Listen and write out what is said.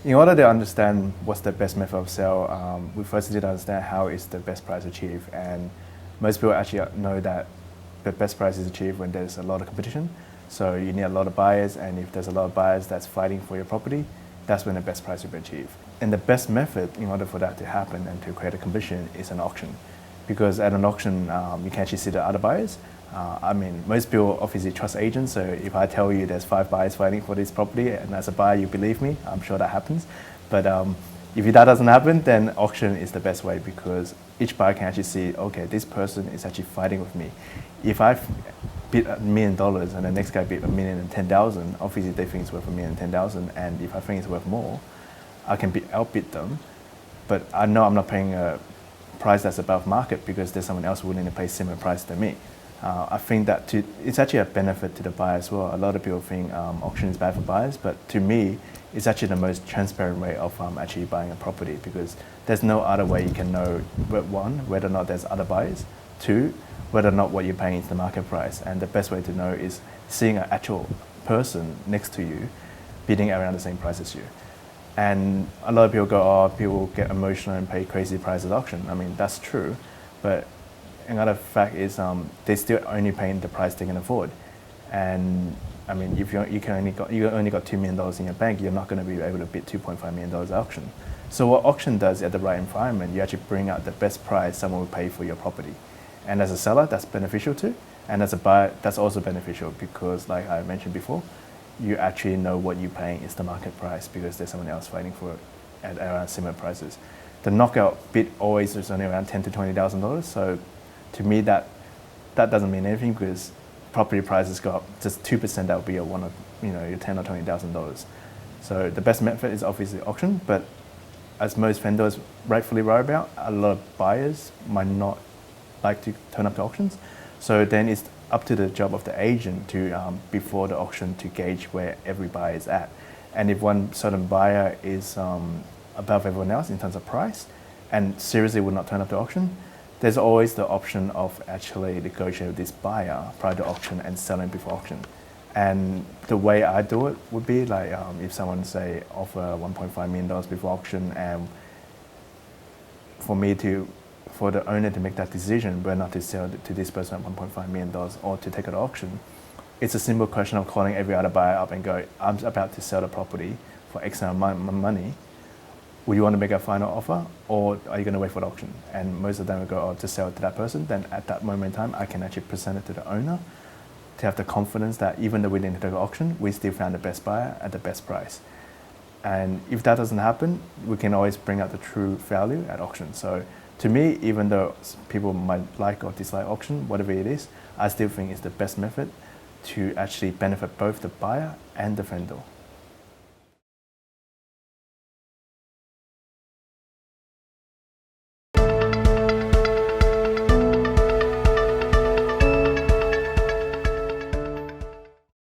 In order to understand what's the best method of sale, we first need to understand how is the best price achieved. And most people actually know that the best price is achieved when there's a lot of competition. So you need a lot of buyers, and if there's a lot of buyers that's fighting for your property, that's when the best price will be achieved. And the best method in order for that to happen and to create a competition is an auction. Because at an auction, you can actually see the other buyers. Most people obviously trust agents, so if I tell you there's 5 buyers fighting for this property, and as a buyer you believe me, I'm sure that happens. But if that doesn't happen, then auction is the best way, because each buyer can actually see, okay, this person is actually fighting with me. If I bid $1 million and the next guy bid $1,010,000, obviously they think it's worth $1,010,000, and if I think it's worth more, I can outbid them. But I know I'm not paying a price that's above market because there's someone else willing to pay similar price than me. I think that it's actually a benefit to the buyer as well. A lot of people think auction is bad for buyers, but to me, it's actually the most transparent way of actually buying a property, because there's no other way you can know, one, whether or not there's other buyers, two, whether or not what you're paying is the market price. And the best way to know is seeing an actual person next to you bidding around the same price as you. And a lot of people go, oh, people get emotional and pay crazy prices at auction. I mean, that's true, but another fact is they're still only paying the price they can afford. And I mean, if you only got $2 million in your bank, you're not going to be able to bid $2.5 million at auction. So what auction does at the right environment, you actually bring out the best price someone will pay for your property. And as a seller, that's beneficial too. And as a buyer, that's also beneficial, because like I mentioned before, you actually know what you're paying is the market price, because there's someone else fighting for it at around similar prices. The knockout bid always is only around $10,000 to $20,000. So to me, that doesn't mean anything, because property prices go up just 2%. That would be your $10,000 or $20,000. So the best method is obviously auction, but as most vendors rightfully worry about, a lot of buyers might not like to turn up to auctions. So then it's up to the job of the agent to, before the auction, to gauge where every buyer is at. And if one certain buyer is above everyone else in terms of price and seriously would not turn up to auction, there's always the option of actually negotiating with this buyer prior to auction and selling before auction. And the way I do it would be like, if someone say offer $1.5 million before auction, and for the owner to make that decision whether or not to sell to this person at $1.5 million or to take it to auction, it's a simple question of calling every other buyer up and go, I'm about to sell the property for X amount of money. Would you want to make a final offer, or are you going to wait for the auction? And most of them will go, oh, just sell it to that person. Then at that moment in time, I can actually present it to the owner to have the confidence that even though we didn't take an auction, we still found the best buyer at the best price. And if that doesn't happen, we can always bring out the true value at auction. So to me, even though people might like or dislike auction, whatever it is, I still think it's the best method to actually benefit both the buyer and the vendor.